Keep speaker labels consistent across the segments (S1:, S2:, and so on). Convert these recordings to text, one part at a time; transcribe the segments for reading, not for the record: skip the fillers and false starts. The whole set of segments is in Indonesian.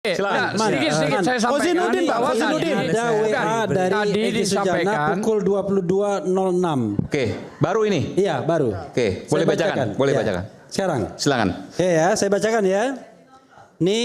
S1: Silakan.
S2: Sedikit saya sampaikan.
S3: Kozinudin, Pak. Kozinudin.
S4: Ada WA dari
S2: tadi
S4: Egy Sujana
S2: disampaikan.
S4: pukul 22.06.
S1: Oke, baru ini.
S4: Iya, baru.
S1: Oke, boleh
S4: Saya
S1: bacakan. Boleh
S4: Ya.
S1: bacakan.
S4: Sekarang.
S1: Silakan.
S4: Oke ya, saya bacakan ya. Ini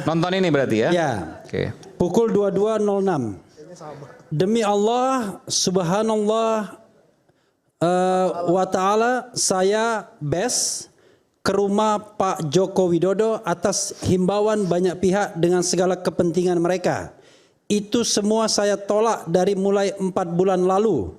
S1: Nonton ini berarti ya?
S4: ya.
S1: Oke.
S4: Pukul 22.06. Demi Allah, subhanallah wa ta'ala, saya ke rumah Pak Joko Widodo atas himbauan banyak pihak dengan segala kepentingan mereka. Itu semua saya tolak dari mulai 4 bulan lalu.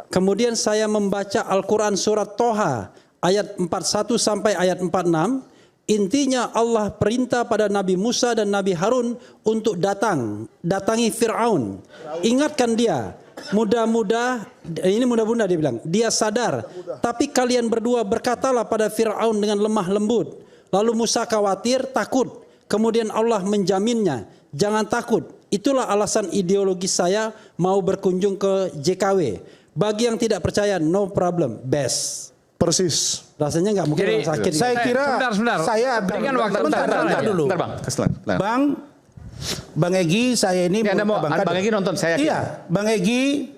S4: Kemudian saya membaca Al-Quran surat Toha ayat 41 sampai ayat 46. Intinya Allah perintah pada Nabi Musa dan Nabi Harun untuk datangi Fir'aun. Ingatkan dia, mudah-mudah dia bilang, dia sadar. Tapi kalian berdua berkatalah pada Fir'aun dengan lemah lembut. Lalu Musa khawatir, takut. Kemudian Allah menjaminnya, jangan takut. Itulah alasan ideologis saya mau berkunjung ke JKW. Bagi yang tidak percaya, no problem, best.
S3: Persis.
S4: Rasanya nggak mungkin
S2: Jadi,
S4: orang sakit.
S3: Saya kira
S2: sebentar.
S3: saya
S2: Berikan waktu
S3: bentar dulu.
S1: Bentar, Bang. Sebentar.
S3: Bang Egy, saya ini
S1: Anda mau
S3: Bang
S1: Bang Egy nonton saya.
S3: Iya, Bang Egy,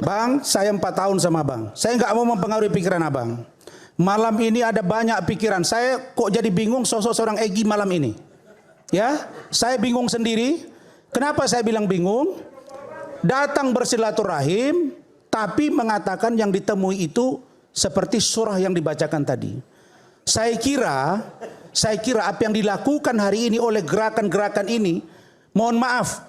S3: Bang, saya 4 tahun sama Bang. Saya nggak mau mempengaruhi pikiran Abang. Malam ini ada banyak pikiran. Saya kok jadi bingung sosok seorang Egy malam ini. Ya, saya bingung sendiri. Kenapa saya bilang bingung? Datang bersilaturahim, tapi mengatakan yang ditemui itu seperti surah yang dibacakan tadi. Saya kira apa yang dilakukan hari ini oleh gerakan-gerakan ini, mohon maaf,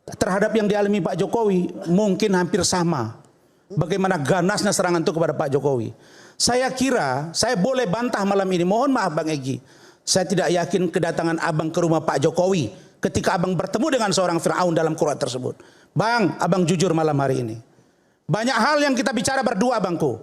S3: terhadap yang dialami Pak Jokowi mungkin hampir sama. Bagaimana ganasnya serangan itu kepada Pak Jokowi. Saya kira, saya boleh bantah malam ini, mohon maaf Bang Egy. Saya tidak yakin kedatangan Abang ke rumah Pak Jokowi ketika Abang bertemu dengan seorang Fir'aun dalam Quran tersebut. Bang, Abang jujur malam hari ini. Banyak hal yang kita bicara berdua Abangku.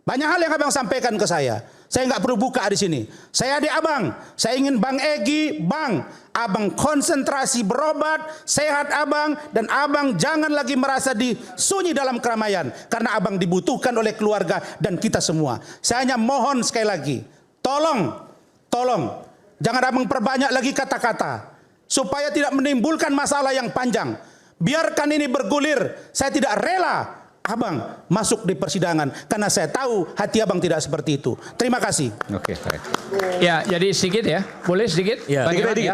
S3: Banyak hal yang Abang sampaikan ke saya. Saya nggak perlu buka di sini. Saya adik Abang. Saya ingin Bang Egy, Bang, Abang konsentrasi berobat, sehat Abang, dan Abang jangan lagi merasa disunyi dalam keramaian karena Abang dibutuhkan oleh keluarga dan kita semua. Saya hanya mohon sekali lagi, tolong, jangan Abang perbanyak lagi kata-kata supaya tidak menimbulkan masalah yang panjang. Biarkan ini bergulir. Saya tidak rela Abang masuk di persidangan karena saya tahu hati Abang tidak seperti itu. Terima kasih.
S1: Oke, baik.
S2: Ya, jadi sedikit ya. Boleh sedikit?
S1: Ya.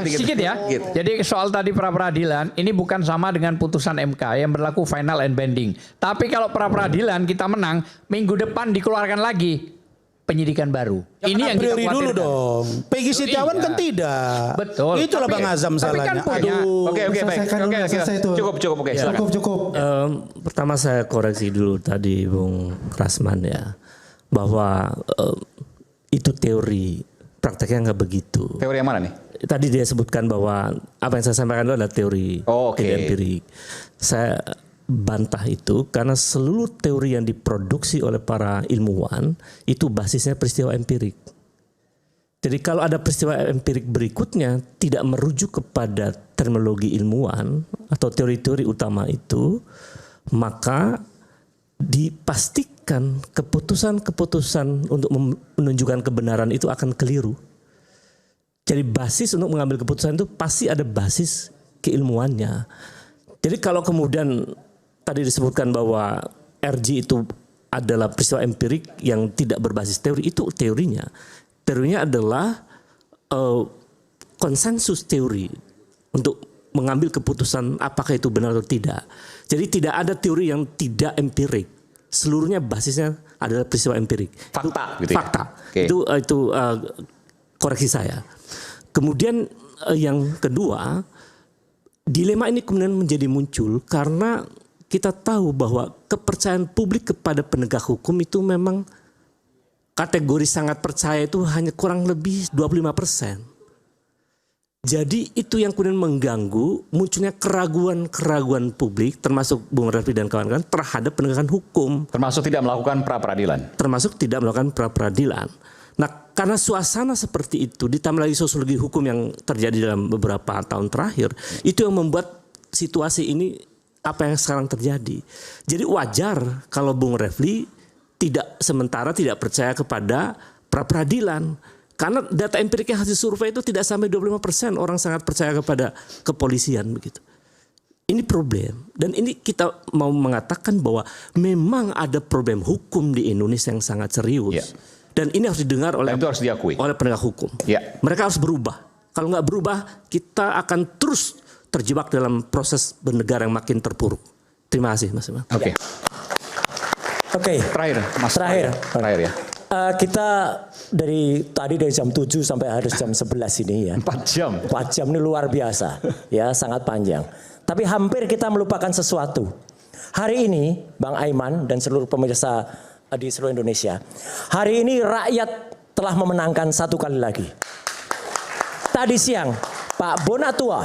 S2: Sedikit ya. Jadi soal tadi pra-peradilan, ini bukan sama dengan putusan MK yang berlaku final and binding. Tapi kalau pra-peradilan kita menang, minggu depan dikeluarkan lagi penyidikan baru. Ini yang kita
S3: priori
S2: khawatirkan.
S3: dulu dong. Peggy Setiawan kan tidak.
S2: Betul.
S3: Itulah
S2: Tapi-
S3: Bang Azam
S2: tapi kan
S3: salahnya.
S2: punya.
S1: Oke, baik. Cukup. Oke, silakan.
S5: Cukup. Pertama saya koreksi dulu tadi Bung Rasman ya, bahwa itu teori, prakteknya nggak begitu.
S1: Teori yang mana nih?
S5: Tadi dia sebutkan bahwa apa yang saya sampaikan itu adalah teori,
S1: Oh, oke.
S5: teori empirik. Saya bantah itu karena seluruh teori yang diproduksi oleh para ilmuwan itu basisnya peristiwa empirik. Jadi kalau ada peristiwa empirik berikutnya tidak merujuk kepada terminologi ilmuwan atau teori-teori utama itu, maka dipastikan keputusan-keputusan untuk menunjukkan kebenaran itu akan keliru. Jadi basis untuk mengambil keputusan itu pasti ada basis keilmuannya. Jadi kalau kemudian tadi disebutkan bahwa RG itu adalah peristiwa empirik yang tidak berbasis teori, itu teorinya. Teorinya adalah konsensus teori untuk mengambil keputusan apakah itu benar atau tidak. Jadi tidak ada teori yang tidak empirik. Seluruhnya basisnya adalah peristiwa empirik.
S1: Fakta,
S5: itu,
S1: gitu ya?
S5: Fakta.
S1: Oke.
S5: Itu koreksi saya. Kemudian yang kedua, dilema ini kemudian menjadi muncul karena kita tahu bahwa kepercayaan publik kepada penegak hukum itu memang kategori sangat percaya itu hanya kurang lebih 25%. Jadi itu yang kemudian mengganggu munculnya keraguan-keraguan publik termasuk Bung Refli dan kawan-kawan terhadap penegakan hukum.
S1: Termasuk tidak melakukan
S5: pra-peradilan. Nah, karena suasana seperti itu ditambah lagi sosiologi hukum yang terjadi dalam beberapa tahun terakhir, itu yang membuat situasi ini apa yang sekarang terjadi. Jadi wajar kalau Bung Refli tidak percaya kepada pra-peradilan. Karena data empiriknya hasil survei itu tidak sampai 25% orang sangat percaya kepada kepolisian begitu. Ini problem. Dan ini kita mau mengatakan bahwa memang ada problem hukum di Indonesia yang sangat serius.
S1: Ya.
S5: Dan ini harus didengar oleh
S1: itu harus diakui
S5: oleh penegak hukum.
S1: Ya.
S5: Mereka harus berubah. Kalau nggak berubah, kita akan terus terjebak dalam proses bernegara yang makin terpuruk. Terima kasih, Mas Iman.
S1: Oke.
S4: Oke.
S1: Terakhir, Mas. Terakhir ya.
S6: Kita dari jam 7 sampai harus jam 11 ini ya.
S1: 4 jam.
S6: 4 jam ini luar biasa. Ya, sangat panjang. Tapi hampir kita melupakan sesuatu. Hari ini Bang Aiman dan seluruh pemirsa di seluruh Indonesia. Hari ini rakyat telah memenangkan satu kali lagi. Tadi siang Pak Bonatua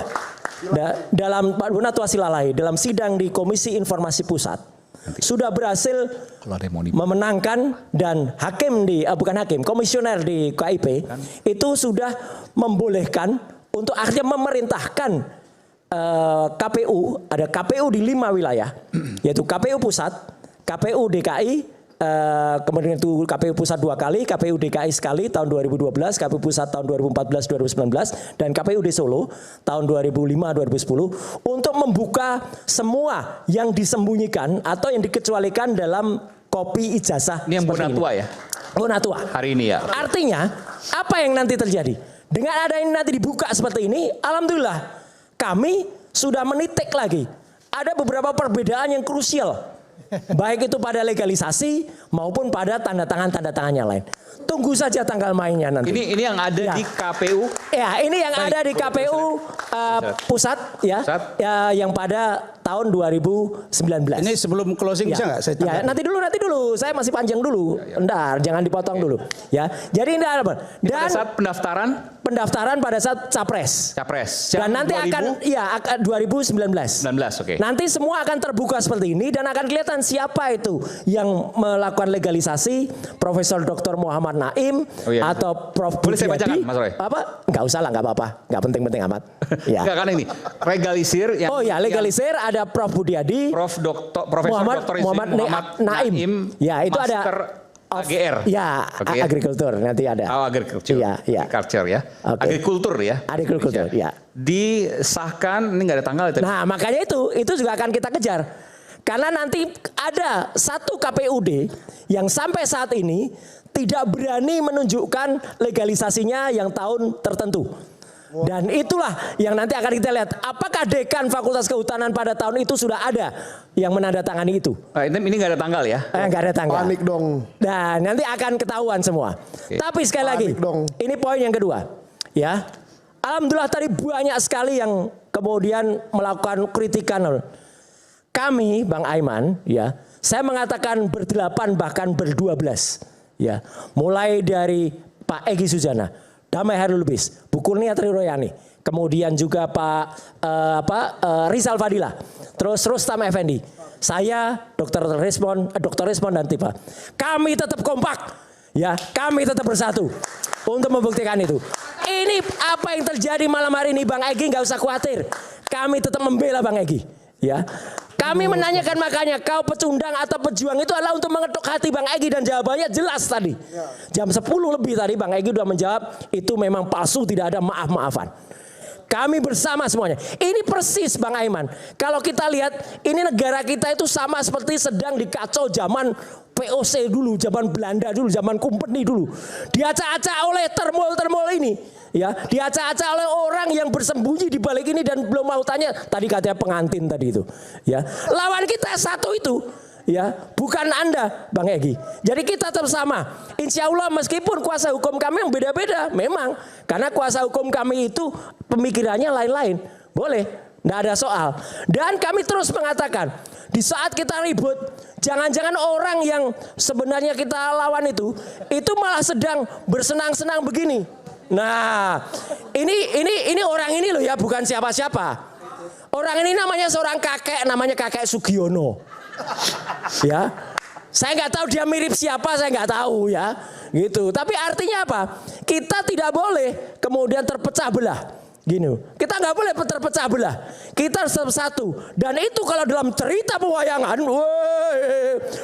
S6: Pak Bonatua Silalahi dalam sidang di Komisi Informasi Pusat sudah berhasil memenangkan, dan komisioner di KIP itu sudah membolehkan untuk akhirnya memerintahkan KPU, ada KPU di 5 wilayah, yaitu KPU Pusat, KPU DKI, kemudian itu KPU Pusat 2 kali, KPU DKI sekali tahun 2012, KPU Pusat tahun 2014-2019, dan KPU di Solo tahun 2005-2010 untuk membuka semua yang disembunyikan atau yang dikecualikan dalam kopi ijazah.
S1: Ini yang Bonatua ya?
S6: Bonatua.
S1: Hari ini ya.
S6: Artinya apa yang nanti terjadi? Dengan ada yang nanti dibuka seperti ini, alhamdulillah kami sudah menitik lagi. Ada beberapa perbedaan yang krusial. Baik itu pada legalisasi maupun pada tanda tangan yang lain. Tunggu saja tanggal mainnya nanti.
S1: Ini yang ada
S6: ya.
S1: di KPU.
S6: Ya, ini yang ada di KPU pusat ya, ya, yang pada tahun 2019.
S3: Ini sebelum closing bisa nggak saya
S6: ya, nanti dulu. Saya masih panjang dulu. Bentar, jangan dipotong dulu. Ya, jadi ini apa? Dan
S1: pada saat
S6: pendaftaran pada saat capres. Dan nanti 2019.
S1: 19, oke.
S6: Nanti semua akan terbuka seperti ini dan akan kelihatan siapa itu yang melakukan legalisasi, Profesor Dr. Muhammad Naim atau Prof.
S1: Boleh saya bacakan, Mas Roy?
S6: Apa? Enggak usah lah, enggak apa-apa. Enggak penting-penting amat. Ya.
S1: Enggak, kan ini. Legalisir yang
S6: legalisir ada Prof. Budiadi,
S1: Profesor
S6: Muhammad Naim. Ya, itu ada
S1: AGR.
S6: Ya, okay. Agrikultur nanti ada.
S1: Oh, agriculture.
S6: Iya.
S1: Agriculture ya. Okay. Agrikultur ya.
S6: Agrikultur, ya.
S1: Disahkan, ini nggak ada tanggal itu.
S6: Nah, makanya itu juga akan kita kejar. Karena nanti ada satu KPUD yang sampai saat ini tidak berani menunjukkan legalisasinya yang tahun tertentu. Dan itulah yang nanti akan kita lihat. Apakah dekan Fakultas Kehutanan pada tahun itu sudah ada yang menandatangani itu?
S1: Ini nggak ada tanggal ya?
S6: Nggak ada tanggal.
S7: Panik dong.
S6: Dan nanti akan ketahuan semua. Okay. Tapi sekali lagi, ini poin yang kedua. Ya, alhamdulillah tadi banyak sekali yang kemudian melakukan kritikan. Kami, Bang Aiman, ya, saya mengatakan berdelapan bahkan berdua-belas. Ya, mulai dari Pak Egy Sujana, Damai Hairul Lubis, Bu Kurnia Triroyani, kemudian juga Pak Rizal Fadila, terus Rustam Effendi, saya Dr. Resmond dan Tipa. Kami tetap kompak, ya, kami tetap bersatu untuk membuktikan itu. Ini apa yang terjadi malam hari ini, Bang Egy nggak usah khawatir, kami tetap membela Bang Egy, ya. Kami menanyakan makanya kau pecundang atau pejuang itu adalah untuk mengetuk hati Bang Egy dan jawabannya jelas tadi. Jam 10 lebih tadi Bang Egy sudah menjawab itu memang palsu, tidak ada maaf-maafan. Kami bersama semuanya. Ini persis Bang Aiman. Kalau kita lihat ini negara kita itu sama seperti sedang dikacau zaman VOC dulu, zaman Belanda dulu, zaman Kompeni dulu. Diacak-acak oleh termol-termol ini. Ya, diacak-acak oleh orang yang bersembunyi di balik ini dan belum mau tanya. Tadi katanya pengantin tadi itu. Ya, lawan kita satu itu. Ya, bukan Anda, Bang Egy. Jadi kita bersama. Insya Allah meskipun kuasa hukum kami yang beda-beda, memang karena kuasa hukum kami itu pemikirannya lain-lain. Boleh, tidak ada soal. Dan kami terus mengatakan, di saat kita ribut, jangan-jangan orang yang sebenarnya kita lawan itu malah sedang bersenang-senang begini. Nah, ini orang ini loh ya, bukan siapa-siapa. Orang ini namanya seorang kakek, namanya kakek Sugiono. Ya, saya nggak tahu dia mirip siapa, saya nggak tahu ya, gitu. Tapi artinya apa? Kita tidak boleh kemudian terpecah belah, gini. Kita nggak boleh terpecah belah. Kita harus satu. Dan itu kalau dalam cerita pewayangan,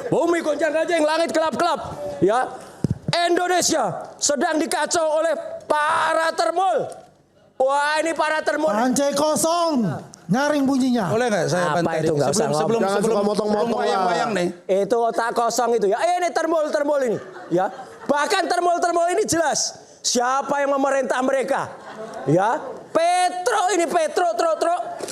S6: bumi goncang-gancing, langit kelap-kelap, ya. Indonesia sedang dikacau oleh para termol. Wah, ini para termol.
S7: Pancai kosong. Nyaring bunyinya.
S3: Boleh nggak saya
S6: Apa
S3: bantai?
S6: itu nggak usah
S3: sebelum
S8: Jangan suka motong-motong lah.
S3: wayang-wayang nih.
S6: Itu otak kosong itu ya. Ini termol ini, ya. Bahkan termol ini jelas siapa yang memerintah mereka. Ya, Petro,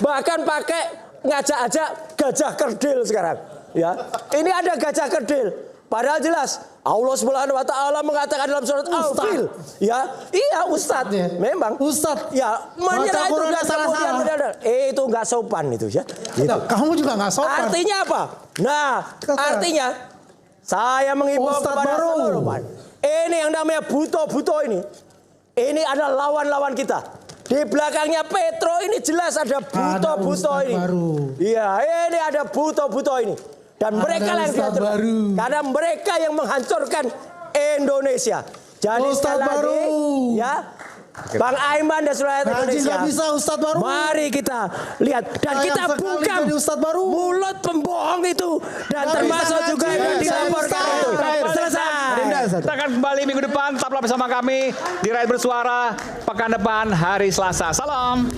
S6: bahkan pakai ngajak-ajak gajah kerdil sekarang. Ya, ini ada gajah kerdil. Padahal jelas Allah Subhanahu wa taala mengatakan dalam surat Al-Fil, ya. Iya, Ustadz. Memang
S7: Ustadz.
S6: ya, menyerah itu enggak
S7: salah.
S6: itu enggak sopan itu ya. Gitu.
S7: Kamu juga nggak sopan.
S6: Artinya apa? Nah, artinya saya mengimbau
S7: Ustadz
S6: kepada
S7: baru.
S6: seluruh Pak. Ini yang namanya buto ini. Ini adalah lawan-lawan kita. Di belakangnya Petro ini jelas ada buto ini. Iya, ini ada buto ini. Dan mereka yang dihancurkan. Karena mereka yang menghancurkan Indonesia. Jadi sekali lagi, ya, Bang Aiman dan seluruh Indonesia.
S7: Bisa Ustadz baru.
S6: Mari kita lihat dan kita bungkam mulut pembohong itu dan termasuk juga yang dilaporkan itu. Selesai.
S1: Kita akan kembali minggu depan. Tetaplah bersama kami di Rakyat Bersuara pekan depan hari Selasa. Salam.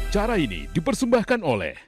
S9: Acara ini dipersembahkan oleh